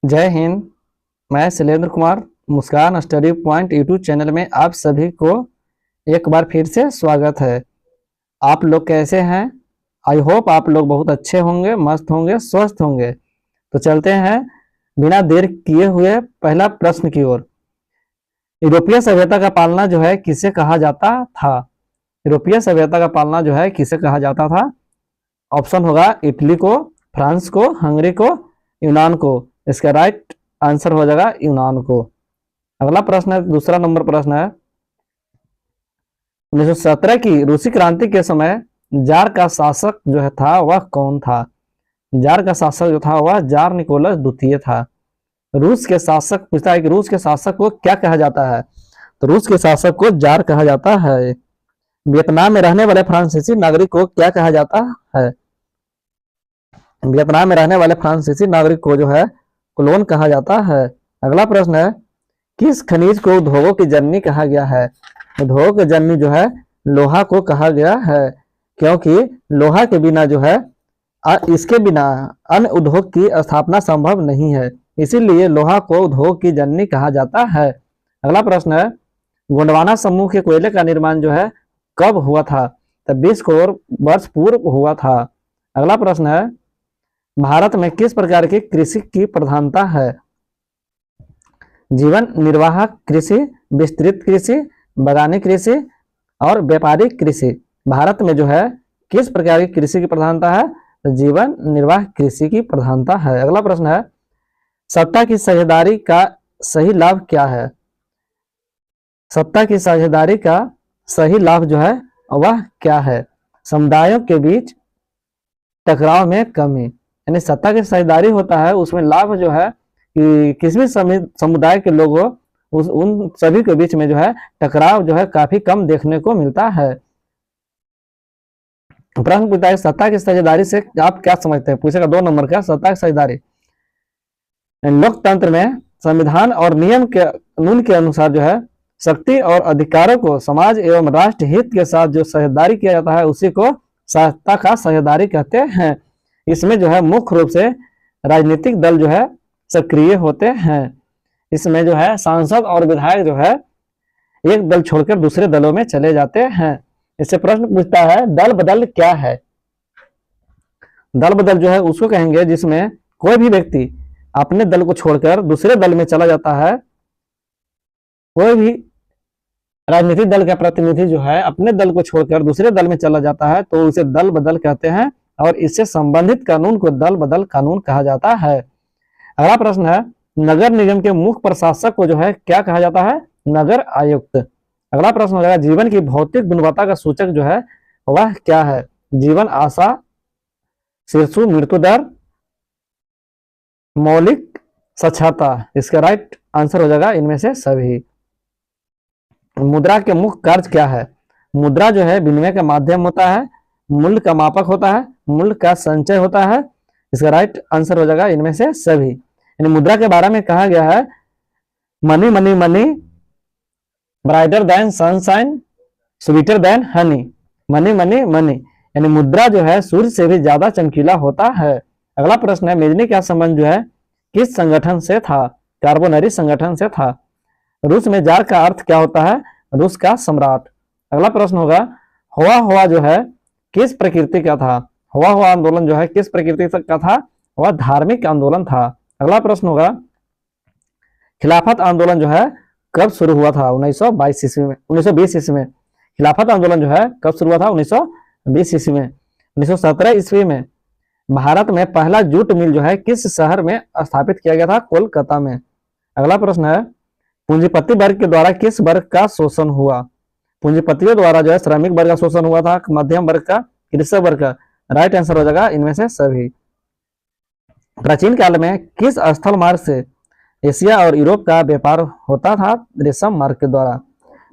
जय हिंद। मैं शैलेंद्र कुमार मुस्कान study point YouTube channel में आप सभी को एक बार फिर से स्वागत है। आप लोग कैसे हैं? आई होप आप लोग बहुत अच्छे होंगे, मस्त होंगे, स्वस्थ होंगे। तो चलते हैं बिना देर किए हुए पहला प्रश्न की ओर। यूरोपीय सभ्यता का पालना जो है किसे कहा जाता था? यूरोपीय सभ्यता का पालना जो है किसे कहा जाता था? ऑप्शन होगा इटली को, फ्रांस को, हंगरी को, यूनान को। इसका राइट आंसर हो जाएगा यूनान को। अगला प्रश्न है, दूसरा नंबर प्रश्न है, 1917 की रूसी क्रांति के समय जार का शासक जो है था वह कौन था? जार का शासक जो था वह जार निकोलस द्वितीय था। रूस के शासक पूछता है कि रूस के शासक को क्या कहा जाता है? तो रूस के शासक को जार कहा जाता है। वियतनाम में रहने वाले फ्रांसीसी नागरिक को क्या कहा जाता है? वियतनाम में रहने वाले फ्रांसीसी नागरिक को जो है कोलोन कहा जाता है। अगला प्रश्न है, किस खनिज को उद्योगों की जननी कहा गया है? उद्योग की जननी जो है लोहा को कहा गया है, क्योंकि लोहा के बिना जो है इसके बिना अन्य उद्योग की स्थापना संभव नहीं है, इसीलिए लोहा को उद्योग की जननी कहा जाता है। अगला प्रश्न है, गोंडवाना समूह के कोयले का निर्माण जो है कब हुआ था? तो 20 करोड़ वर्ष पूर्व हुआ था। अगला प्रश्न है, भारत में किस प्रकार की कृषि की प्रधानता है? जीवन निर्वाह कृषि, विस्तृत कृषि, बागानी कृषि और व्यापारिक कृषि। भारत में जो है किस प्रकार की कृषि की प्रधानता है? तो जीवन निर्वाह कृषि की प्रधानता है। अगला प्रश्न है, सत्ता की साझेदारी का सही लाभ क्या है? सत्ता की साझेदारी का सही लाभ जो है वह क्या है? समुदायों के बीच टकराव में कमी, यानी सत्ता की साझेदारी होता है उसमें लाभ जो है कि किसी भी समुदाय के लोगों उन सभी के बीच में जो है टकराव जो है काफी कम देखने को मिलता है। प्रश्न पूछता है, सत्ता की साझेदारी से आप क्या समझते हैं? पूछेगा 2 नंबर का, सत्ता की साझेदारी। लोकतंत्र में संविधान और नियम के कानून के अनुसार जो है शक्ति और अधिकारों को समाज एवं राष्ट्र हित के साथ जो साझेदारी किया जाता है उसी को सत्ता का साझेदारी कहते हैं। इसमें जो है मुख्य रूप से राजनीतिक दल जो है सक्रिय होते हैं। इसमें जो है सांसद और विधायक जो है एक दल छोड़कर दूसरे दलों में चले जाते हैं। इससे प्रश्न पूछता है, दल बदल क्या है? दल बदल जो है उसको कहेंगे जिसमें कोई भी व्यक्ति अपने दल को छोड़कर दूसरे दल में चला जाता है। कोई भी राजनीतिक दल का प्रतिनिधि जो है अपने दल को छोड़कर दूसरे दल में चला जाता है तो उसे दल बदल कहते हैं और इससे संबंधित कानून को दल बदल कानून कहा जाता है। अगला प्रश्न है, नगर निगम के मुख्य प्रशासक को जो है क्या कहा जाता है? नगर आयुक्त। अगला प्रश्न हो जाएगा, जीवन की भौतिक गुणवत्ता का सूचक जो है वह क्या है? जीवन आशा, शिशु मृत्यु दर, मौलिक साक्षरता। इसका राइट आंसर हो जाएगा इनमें से सभी। मुद्रा के मुख्य कार्य क्या है? मुद्रा जो है विनिमय का माध्यम होता है, मूल्य का मापक होता है, मूल्य का संचय होता है। इसका राइट आंसर हो जाएगा इनमें से सभी। यानी मुद्रा के बारे में कहा गया है, money money money, brighter then sunshine, sweeter than Honey. Money money money यानी मुद्रा जो है सूर्य से भी ज्यादा चमकीला होता है। अगला प्रश्न है, मेजनी का संबंध जो है किस संगठन से था? कार्बोनरी संगठन से था। रूस में जार का अर्थ क्या होता है? रूस का सम्राट। अगला प्रश्न होगा, हुआ हुआ जो है किस प्रकृति का था? हुआ हुआ आंदोलन जो है किस प्रकृति का था? वह धार्मिक आंदोलन था। अगला प्रश्न होगा, खिलाफत आंदोलन जो है कब शुरू हुआ था? 1922 ईस्वी में, 1920 ईस्वी में। खिलाफत आंदोलन जो है कब शुरू हुआ था? 1920 ईस्वी में। 1917 ईस्वी में भारत में पहला जूट मिल जो है किस शहर में स्थापित किया गया था? कोलकाता में। अगला प्रश्न है, पूंजीपति वर्ग के द्वारा किस वर्ग का शोषण हुआ? पूंजीपतियों द्वारा जो है श्रमिक वर्ग का शोषण हुआ था, मध्यम वर्ग का, कृषक वर्ग का। राइट आंसर हो जाएगा इनमें से सभी। प्राचीन काल में किस स्थल मार्ग से एशिया और यूरोप का व्यापार होता था? रेशम मार्ग के द्वारा।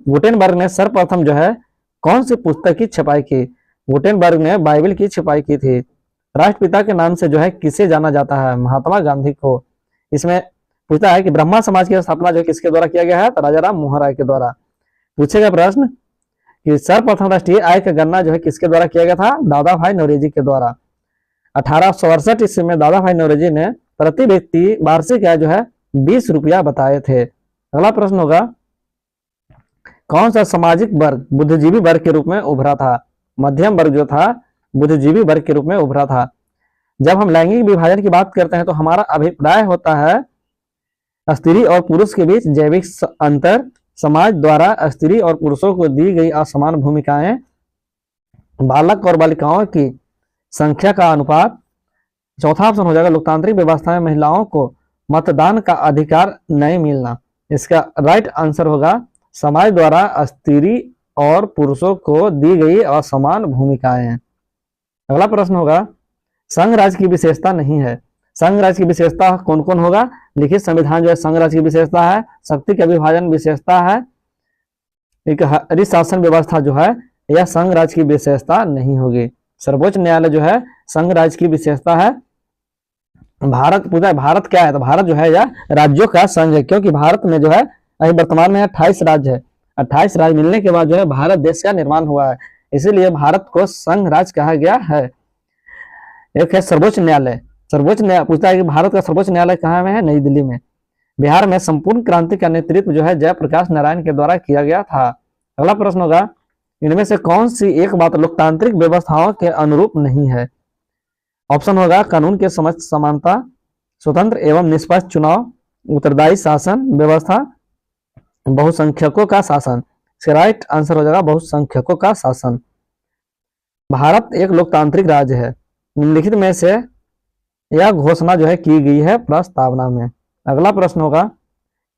गुटेनबर्ग ने सर्वप्रथम जो है कौन सी पुस्तक की छपाई की? गुटेनबर्ग ने बाइबल की छपाई की थी। राष्ट्रपिता के नाम से जो है किसे जाना जाता है? महात्मा गांधी को। इसमें पूछता है कि ब्रह्मा समाज की स्थापना जो किसके द्वारा किया गया है? तो राजा राम मोहन राय के द्वारा। पूछेगा प्रश्न कि सर्वप्रथम राष्ट्रीय आय का गणना जो है किसके द्वारा किया गया था? दादा भाई नौरोजी के द्वारा। 1868 ईस्वी में दादा भाई नौरोजी ने प्रति व्यक्ति वार्षिक आय जो है 20 रुपया बताए थे। अगला प्रश्न होगा, कौन सा सामाजिक वर्ग बुद्धिजीवी वर्ग के रूप में उभरा था? मध्यम वर्ग जो था बुद्धिजीवी वर्ग के रूप में उभरा था। जब हम लैंगिक विभाजन की बात करते हैं तो हमारा अभिप्राय होता है स्त्री और पुरुष के बीच जैविक अंतर, समाज द्वारा स्त्री और पुरुषों को दी गई असमान भूमिकाएं, बालक और बालिकाओं की संख्या का अनुपात। चौथा ऑप्शन हो जाएगा, लोकतांत्रिक व्यवस्था में महिलाओं को मतदान का अधिकार नहीं मिलना। इसका राइट आंसर होगा, समाज द्वारा स्त्री और पुरुषों को दी गई असमान भूमिकाएं। अगला प्रश्न होगा, संघ राज्य की विशेषता नहीं है। संघ राज्य की विशेषता कौन कौन होगा? लिखित संविधान जो है संघ राज्य की विशेषता है, शक्ति का विभाजन विशेषता है, एक हरित शासन व्यवस्था जो है यह संघ राज्य की विशेषता नहीं होगी। सर्वोच्च न्यायालय जो है संघ राज्य की विशेषता है। भारत पूछा भारत क्या है, तो भारत जो है यह राज्यों का संघ है, क्योंकि भारत में जो है अभी वर्तमान में 28 राज्य है। 28 राज्य मिलने के बाद जो है भारत देश का निर्माण हुआ है, इसीलिए भारत को संघ राज्य कहा गया है। एक है सर्वोच्च न्यायालय। सर्वोच्च न्यायालय पूछता है कि भारत का सर्वोच्च न्यायालय कहाँ में है? नई दिल्ली में। बिहार में संपूर्ण क्रांति का नेतृत्व जो है जयप्रकाश नारायण के द्वारा किया गया था। अगला प्रश्न होगा, इनमें से कौन सी एक बात लोकतांत्रिक व्यवस्थाओं के अनुरूप नहीं है? ऑप्शन होगा, कानून के समक्ष समानता, स्वतंत्र एवं निष्पक्ष चुनाव, उत्तरदायी शासन व्यवस्था, बहुसंख्यकों का शासन। इसका राइट आंसर हो जाएगा बहुसंख्यकों का शासन। भारत एक लोकतांत्रिक राज्य है। निम्नलिखित में से यह घोषणा जो है की गई है प्रस्तावना में। अगला प्रश्न होगा,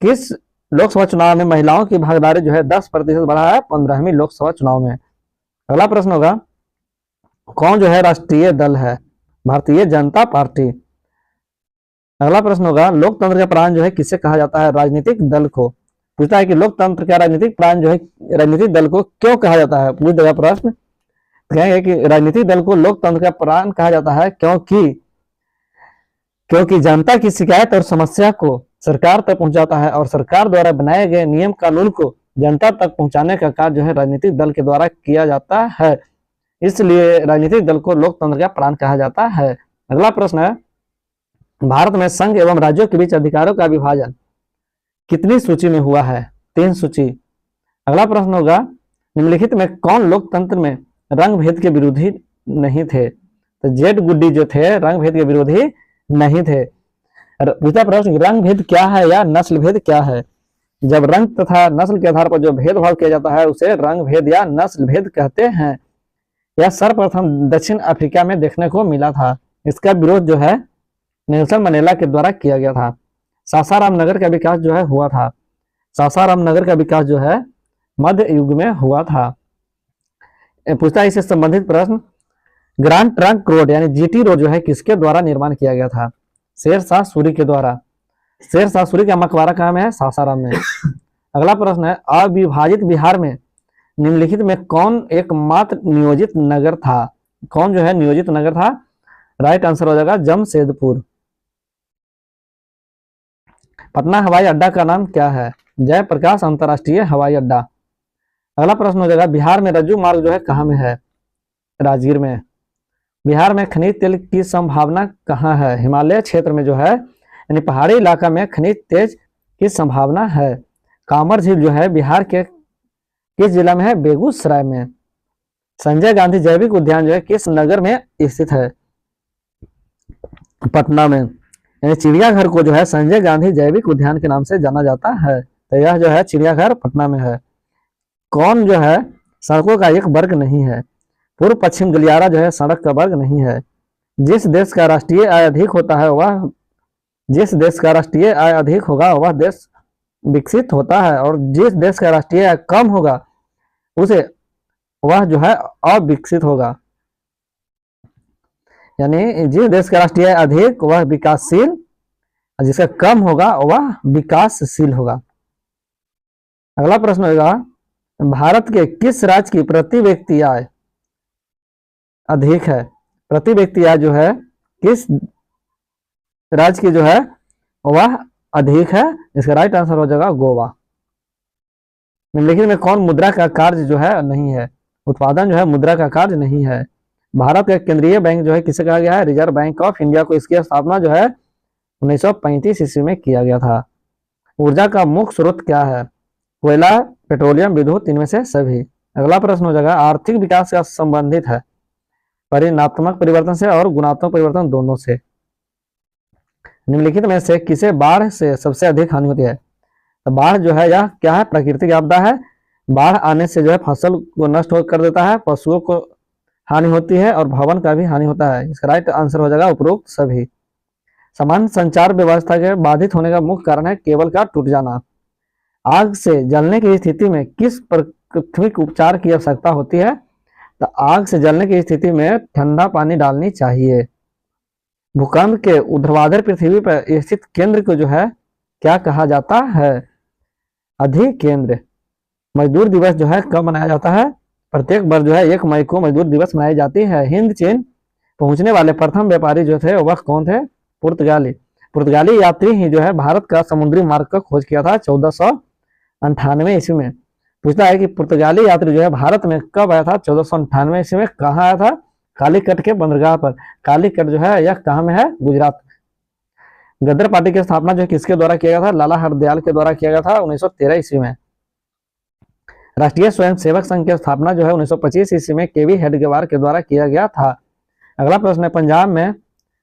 किस लोकसभा चुनाव में महिलाओं की भागीदारी जो है 10% बढ़ा है 15वीं लोकसभा चुनाव में? अगला प्रश्न होगा, कौन जो है राष्ट्रीय दल है? भारतीय जनता पार्टी। अगला प्रश्न होगा, लोकतंत्र का प्राण जो है किसे कहा जाता है? राजनीतिक दल को। पूछता है कि लोकतंत्र का राजनीतिक प्राण जो है राजनीतिक दल को क्यों कहा जाता है? पूछ देगा प्रश्न। कहेंगे कि राजनीतिक दल को लोकतंत्र का प्राण कहा जाता है क्योंकि जनता की शिकायत और समस्या को सरकार तक पहुंचाता है और सरकार द्वारा बनाए गए नियम कानून को जनता तक पहुंचाने का कार्य जो है राजनीतिक दल के द्वारा किया जाता है, इसलिए राजनीतिक दल को लोकतंत्र का प्राण कहा जाता है। अगला प्रश्न है, भारत में संघ एवं राज्यों के बीच अधिकारों का विभाजन कितनी सूची में हुआ है? 3 सूची। अगला प्रश्न होगा, निम्नलिखित में कौन लोकतंत्र में रंग भेद के विरोधी नहीं थे? तो जेड गुड्डी जो थे रंग भेद के विरोधी नहीं थे। पूछा प्रश्न, रंग भेद क्या है या नस्ल भेद क्या है? जब रंग तथा नस्ल के आधार पर जो भेदभाव किया जाता है उसे रंग भेद या नस्ल भेद कहते हैं। यह सर्वप्रथम दक्षिण अफ्रीका में देखने को मिला था। इसका विरोध जो है नेल्सन मंडेला के द्वारा किया गया था। सासाराम नगर का विकास जो है हुआ था। सासाराम नगर का विकास जो है मध्य युग में हुआ था। पूछता है इससे संबंधित प्रश्न, ग्रांड ट्रंक रोड यानी जीटी रोड जो है किसके द्वारा निर्माण किया गया था? शेरशाह सूरी के द्वारा। शेरशाह सूरी का मकबरा कहाँ में है? सासाराम में। अगला प्रश्न है, अविभाजित बिहार में निम्नलिखित में कौन एकमात्र नियोजित नगर था? कौन जो है नियोजित नगर था? राइट आंसर हो जाएगा जमशेदपुर। पटना हवाई अड्डा का नाम क्या है? जयप्रकाश अंतरराष्ट्रीय हवाई अड्डा। अगला प्रश्न हो जाएगा, बिहार में रज्जू मार्ग जो है कहाँ में है? राजगीर में। बिहार में खनिज तेल की संभावना कहाँ है? हिमालय क्षेत्र में जो है यानी पहाड़ी इलाका में खनिज तेल की संभावना है। कामर झील जो है बिहार के किस जिला में है? बेगूसराय में। संजय गांधी जैविक उद्यान जो है किस नगर में स्थित है? पटना में। यानी चिड़ियाघर को जो है संजय गांधी जैविक उद्यान के नाम से जाना जाता है, तो यह जो है चिड़ियाघर पटना में है। कौन जो है सड़कों का एक वर्ग नहीं है? पूर्व पश्चिम गलियारा जो है सड़क का वर्ग नहीं है। जिस देश का राष्ट्रीय आय अधिक होता है जिस देश का राष्ट्रीय आय अधिक होगा वह देश विकसित होता है, और जिस देश का राष्ट्रीय आय कम होगा वह जो है अविकसित होगा। यानी जिस देश का राष्ट्रीय आय अधिक वह विकासशील, और जिसका कम होगा वह विकासशील होगा। अगला प्रश्न होगा, भारत के किस राज्य की प्रति व्यक्ति आय अधिक है? प्रति व्यक्ति आय जो है किस राज्य की जो है वह अधिक है? इसका राइट आंसर हो जाएगा गोवा। निम्नलिखित में कौन मुद्रा का कार्य जो है नहीं है? उत्पादन जो है मुद्रा का कार्य नहीं है। भारत का केंद्रीय बैंक जो है किसे कहा गया है? रिजर्व बैंक ऑफ इंडिया को। इसकी स्थापना जो है 1935 ईस्वी में किया गया था। ऊर्जा का मुख्य स्रोत क्या है? कोयला, पेट्रोलियम, विद्युत, इनमें से सभी। अगला प्रश्न हो जाएगा, आर्थिक विकास का संबंधित है परिमाणात्मक परिवर्तन से और गुणात्मक परिवर्तन दोनों से। निम्नलिखित में से किसे बाढ़ से सबसे अधिक हानि होती है? तो बाढ़ जो है यह क्या है? प्राकृतिक आपदा है। बाढ़ आने से जो है फसल को नष्ट कर देता है, पशुओं को हानि होती है और भवन का भी हानि होता है। इसका राइट आंसर हो जाएगा उपरोक्त सभी। सामान्य संचार व्यवस्था के बाधित होने का मुख्य कारण है केबल का टूट जाना। आग से जलने की स्थिति में किस प्राथमिक उपचार की आवश्यकता होती है? तो आग से जलने की स्थिति में ठंडा पानी डालनी चाहिए। भूकंप के ऊर्ध्वाधर पृथ्वी पर स्थित केंद्र को जो है क्या कहा जाता है? अधिकेंद्र। मजदूर दिवस जो है कब मनाया जाता है? प्रत्येक वर्ष जो है 1 मई को मजदूर दिवस मनाई जाती है। हिंद चीन पहुंचने वाले प्रथम व्यापारी जो थे वह कौन थे? पुर्तगाली। पुर्तगाली यात्री ही जो है भारत का समुद्री मार्ग का खोज किया था 1498 ईस्वी में। पूछता है कि पुर्तगाली यात्री जो है भारत में कब आया था? 1498 ईस्वी में। कहाँ आया था? कालीकट के बंदरगाह पर। कालीकट जो है यह कहाँ में है? गुजरात। गदर पार्टी की स्थापना जो है किसके द्वारा किया गया था? लाला हरदयाल के द्वारा किया गया था 1913 ईस्वी में। राष्ट्रीय स्वयंसेवक संघ की स्थापना जो है 1925 ईस्वी में केवी हेडगेवार के द्वारा किया गया था। अगला प्रश्न है, पंजाब में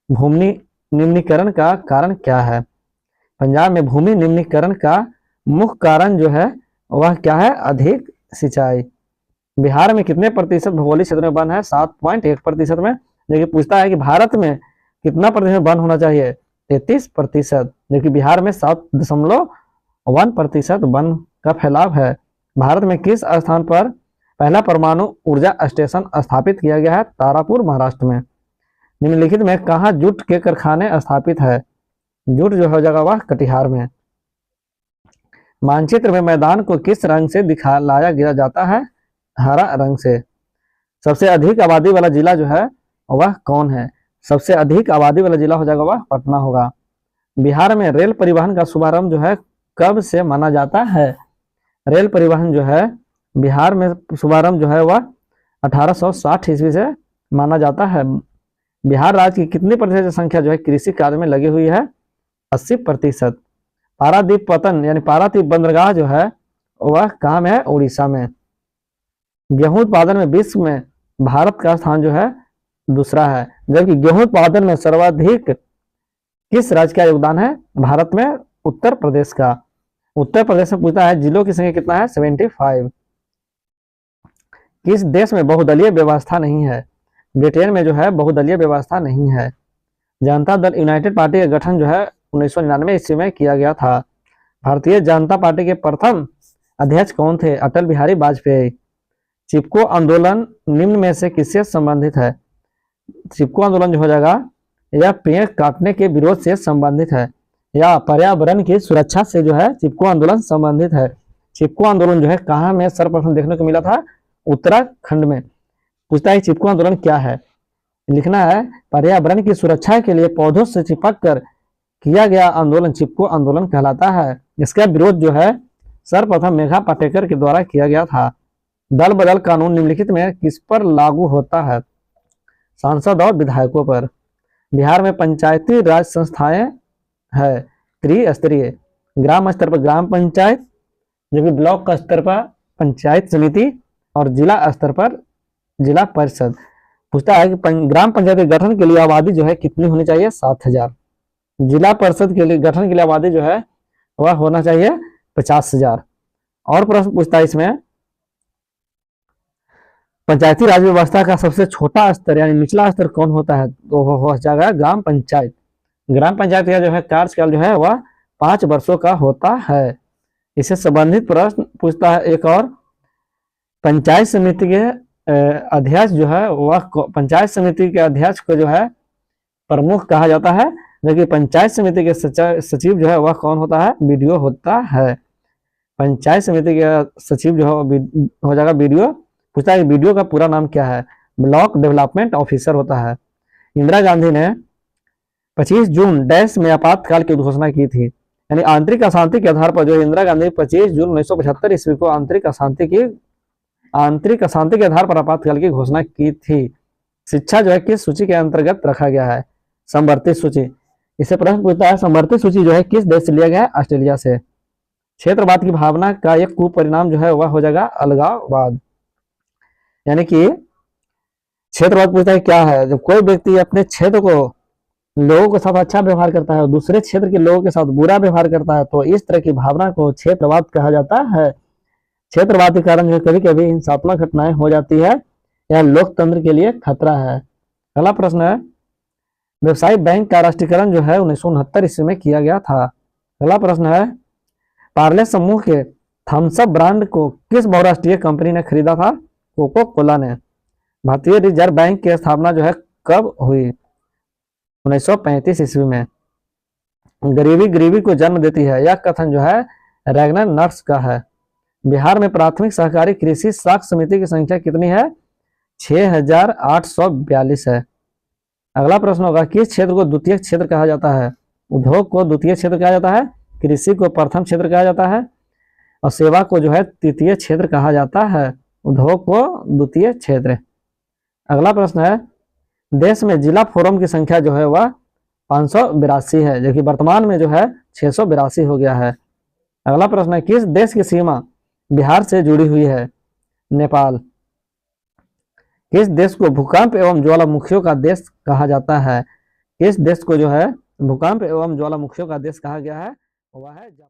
भूमि निम्नीकरण का कारण क्या है? पंजाब में भूमि निम्नीकरण का मुख्य कारण जो है वह क्या है? अधिक सिंचाई। बिहार में कितने प्रतिशत भौगोलिक क्षेत्र में वन है? 7.1% में। जो कि पूछता है कि भारत में कितना प्रतिशत वन होना चाहिए? 33%। जो कि बिहार में 7.1% वन का फैलाव है। भारत में किस स्थान पर पहला परमाणु ऊर्जा स्टेशन स्थापित किया गया है? तारापुर, महाराष्ट्र में। निम्नलिखित में कहाँ जूट के कारखाने स्थापित है? जूट जो हो जाएगा वह कटिहार में। मानचित्र में मैदान को किस रंग से दिखाया गया जाता है? हरा रंग से। सबसे अधिक आबादी वाला जिला जो है वह कौन है? सबसे अधिक आबादी वाला जिला हो जाएगा वह पटना होगा। बिहार में रेल परिवहन का शुभारंभ जो है कब से माना जाता है? रेल परिवहन जो है बिहार में शुभारंभ जो है वह 1860 ईस्वी से माना जाता है। बिहार राज्य की कितनी प्रतिशत संख्या जो है कृषि कार्य में लगी हुई है? 80%। पारादीप पतन यानी पारादीप बंदरगाह जो है वह कहाँ में है? उड़ीसा में। गेहूं उत्पादन में विश्व में भारत का स्थान जो है दूसरा है, जबकि गेहूं उत्पादन में सर्वाधिक किस राज्य का योगदान है? भारत में उत्तर प्रदेश का। उत्तर प्रदेश में पूछता है जिलों की संख्या कितना है? 75। किस देश में बहुदलीय व्यवस्था नहीं है? ब्रिटेन में जो है बहुदलीय व्यवस्था नहीं है। जनता दल यूनाइटेड पार्टी का गठन जो है 1999 ईस्वी में किया गया था। भारतीय जनता पार्टी के प्रथम अध्यक्ष कौन थे? अटल बिहारी वाजपेयी। चिपको आंदोलन निम्न में से किससे संबंधित है? चिपको आंदोलन जो हो जाएगा यह पेड़ काटने के विरोध से संबंधित है या पर्यावरण की सुरक्षा से जो है चिपको आंदोलन संबंधित है। चिपको आंदोलन जो है कहाँ में सर्वप्रथम देखने को मिला था? उत्तराखंड में। पूछता है चिपको आंदोलन क्या है? लिखना है पर्यावरण की सुरक्षा के लिए पौधों से चिपक कर किया गया आंदोलन चिपको आंदोलन कहलाता है। इसका विरोध जो है सर्वप्रथम मेघा पाटेकर के द्वारा किया गया था। दल बदल कानून निम्नलिखित में किस पर लागू होता है? सांसद और विधायकों पर। बिहार में पंचायती राज संस्थाएं है त्रिस्तरीय। ग्राम स्तर पर ग्राम पंचायत, जो कि ब्लॉक स्तर पर पंचायत समिति और जिला स्तर पर जिला परिषद। पूछता है कि ग्राम पंचायत के गठन के लिए आबादी जो है कितनी होनी चाहिए? 7000। जिला परिषद के लिए गठन के लिए आबादी जो है वह होना चाहिए 50,000। और प्रश्न पूछता है इसमें पंचायती राज व्यवस्था का सबसे छोटा स्तर यानी निचला स्तर कौन होता है? तो वो हो जाएगा ग्राम पंचायत। ग्राम पंचायत का जो है कार्यकाल जो है वह 5 वर्षों का होता है। इससे संबंधित प्रश्न पूछता है एक और, पंचायत समिति के अध्यक्ष जो है वह पंचायत समिति के अध्यक्ष को जो है प्रमुख कहा जाता है, जबकि पंचायत समिति के सचिव जो है वह कौन होता है? बीडीओ होता है। पंचायत समिति के सचिव जो हो जाएगा बीडीओ। पूछता है बीडीओ का पूरा नाम क्या है? ब्लॉक डेवलपमेंट ऑफिसर होता है। इंदिरा गांधी ने 25 जून डैश में आपातकाल की घोषणा की थी, यानी आंतरिक अशांति के आधार पर जो इंदिरा गांधी 25 जून 1975 ईस्वी को आंतरिक अशांति के आधार पर आपातकाल की घोषणा की थी। शिक्षा जो है किस सूची के अंतर्गत रखा गया है? समवर्ती सूची। इससे प्रश्न पूछता है समवर्ती सूची जो है किस देश से लिया गया है? ऑस्ट्रेलिया से। क्षेत्रवाद की भावना का एक कुपरिणाम जो है वह हो जाएगा अलगाववाद। यानी कि क्षेत्रवाद पूछता है क्या है? जब कोई व्यक्ति अपने क्षेत्र को लोगों के साथ अच्छा व्यवहार करता है और दूसरे क्षेत्र के लोगों के साथ बुरा व्यवहार करता है तो इस तरह की भावना को क्षेत्रवाद कहा जाता है। क्षेत्रवाद के कारण जो कभी कभी हिंसात्मक घटनाएं हो जाती है, यह लोकतंत्र के लिए खतरा है। अगला प्रश्न है व्यवसायिक बैंक का राष्ट्रीयकरण जो है 1969 ईस्वी में किया गया था। अगला प्रश्न है पार्ले समूह के थम्स अप ब्रांड को किस बहुराष्ट्रीय कंपनी ने खरीदा था? कोको कोला ने। भारतीय रिजर्व बैंक की स्थापना जो है कब हुई? 1935 ईस्वी में। गरीबी गरीबी को जन्म देती है, यह कथन जो है रैगनर नर्स का है। बिहार में प्राथमिक सहकारी कृषि साख समिति की संख्या कितनी है? 6842 है। अगला प्रश्न होगा किस क्षेत्र को द्वितीय क्षेत्र कहा जाता है? उद्योग को द्वितीय क्षेत्र कहा जाता है, कृषि को प्रथम क्षेत्र कहा जाता है और सेवा को जो है तृतीय क्षेत्र कहा जाता है, उद्योग को द्वितीय क्षेत्र। अगला प्रश्न है देश में जिला फोरम की संख्या जो है वह 582 है, जो कि वर्तमान में जो है 682 हो गया है। अगला प्रश्न है किस देश की सीमा बिहार से जुड़ी हुई है? नेपाल। किस देश को भूकंप एवं ज्वालामुखियों का देश कहा जाता है? किस देश को जो है भूकंप एवं ज्वालामुखियों का देश कहा गया है? वह है जापान।